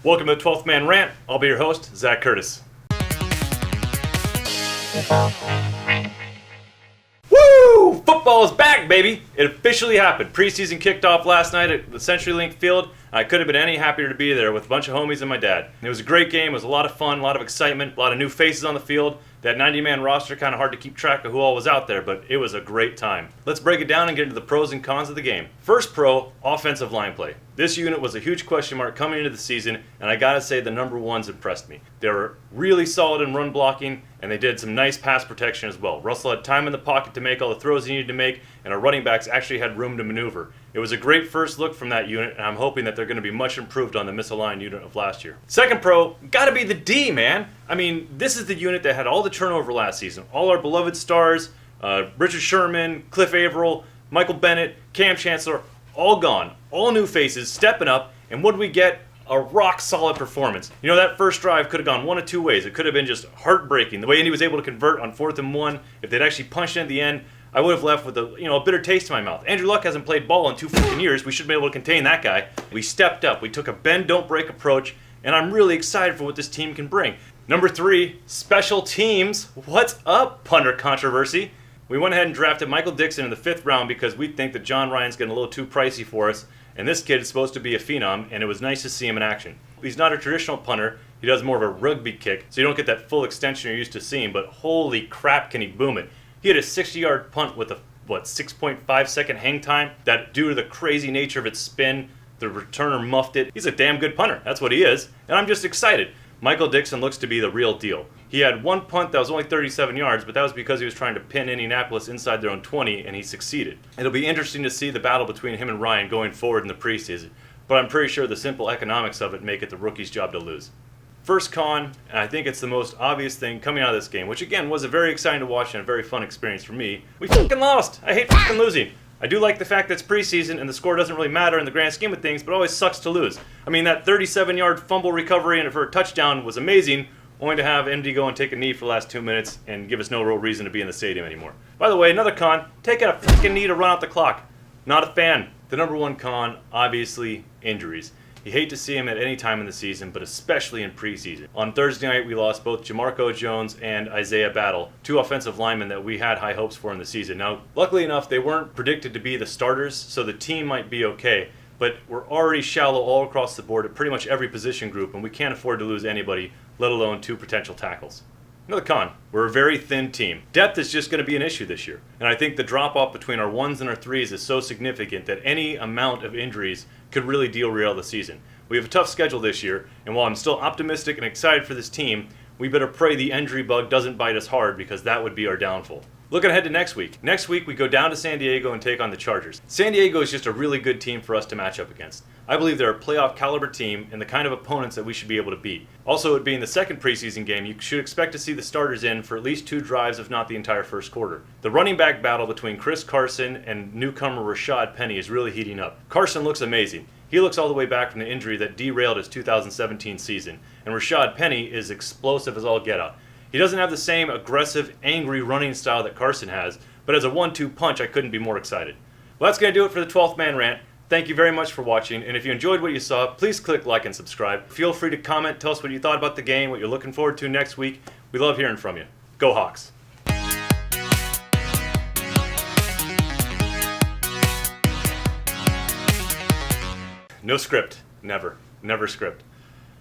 Welcome to the 12th Man Rant. I'll be your host, Zach Curtis. Woo! Football is back, baby! It officially happened. Preseason kicked off last night at the CenturyLink Field. I couldn't have been any happier to be there with a bunch of homies and my dad. It was a great game. It was a lot of fun, a lot of excitement, a lot of new faces on the field. That 90-man roster, kind of hard to keep track of who all was out there, but it was a great time. Let's break it down and get into the pros and cons of the game. First pro, offensive line play. This unit was a huge question mark coming into the season, and I gotta say the number ones impressed me. They were really solid in run blocking, and they did some nice pass protection as well. Russell had time in the pocket to make all the throws he needed to make, and our running backs actually had room to maneuver. It was a great first look from that unit, and I'm hoping that they're going to be much improved on the misaligned unit of last year. Second pro, gotta be the D, man. I mean, this is the unit that had all the turnover last season. All our beloved stars, Richard Sherman, Cliff Averill, Michael Bennett, Cam Chancellor, all gone. All new faces, stepping up, and what did we get? A rock-solid performance. You know, that first drive could have gone one of two ways. It could have been just heartbreaking. The way Indy was able to convert on 4th and 1, if they'd actually punched in at the end, I would have left with a bitter taste in my mouth. Andrew Luck hasn't played ball in 2 freaking years. We should have been able to contain that guy. We stepped up. We took a bend, don't break approach, and I'm really excited for what this team can bring. Number 3, special teams. What's up, punter controversy? We went ahead and drafted Michael Dickson in the 5th round because we think that John Ryan's getting a little too pricey for us, and this kid is supposed to be a phenom, and it was nice to see him in action. He's not a traditional punter. He does more of a rugby kick, so you don't get that full extension you're used to seeing, but holy crap can he boom it. He had a 60-yard punt with a, 6.5 second hang time that, due to the crazy nature of its spin, the returner muffed it. He's a damn good punter. That's what he is. And I'm just excited. Michael Dickson looks to be the real deal. He had one punt that was only 37 yards, but that was because he was trying to pin Indianapolis inside their own 20, and he succeeded. It'll be interesting to see the battle between him and Ryan going forward in the preseason, but I'm pretty sure the simple economics of it make it the rookie's job to lose. First con, and I think it's the most obvious thing coming out of this game, which again was a very exciting to watch and a very fun experience for me. We fucking lost! I hate fucking losing. I do like the fact that it's preseason and the score doesn't really matter in the grand scheme of things, but it always sucks to lose. I mean, that 37-yard fumble recovery and for a touchdown was amazing, only to have MD go and take a knee for the last 2 minutes and give us no real reason to be in the stadium anymore. By the way, another con, taking a fucking knee to run out the clock. Not a fan. The number one con, obviously, injuries. You hate to see him at any time in the season, but especially in preseason. On Thursday night, we lost both Jamarco Jones and Isaiah Battle, 2 offensive linemen that we had high hopes for in the season. Now, luckily enough, they weren't predicted to be the starters, so the team might be okay, but we're already shallow all across the board at pretty much every position group, and we can't afford to lose anybody, let alone 2 potential tackles. Another con, we're a very thin team. Depth is just going to be an issue this year, and I think the drop-off between our 1s and our 3s is so significant that any amount of injuries could really derail the season. We have a tough schedule this year, and while I'm still optimistic and excited for this team, we better pray the injury bug doesn't bite us hard because that would be our downfall. Looking ahead to next week. Next week, we go down to San Diego and take on the Chargers. San Diego is just a really good team for us to match up against. I believe they're a playoff caliber team and the kind of opponents that we should be able to beat. Also, it being the second preseason game, you should expect to see the starters in for at least 2 drives, if not the entire first quarter. The running back battle between Chris Carson and newcomer Rashad Penny is really heating up. Carson looks amazing. He looks all the way back from the injury that derailed his 2017 season, and Rashad Penny is explosive as all get out. He doesn't have the same aggressive, angry running style that Carson has, but as a 1-2 punch, I couldn't be more excited. Well, that's going to do it for the 12th Man Rant. Thank you very much for watching, and if you enjoyed what you saw, please click like and subscribe. Feel free to comment, tell us what you thought about the game, what you're looking forward to next week. We love hearing from you. Go Hawks! No script. Never. Never script.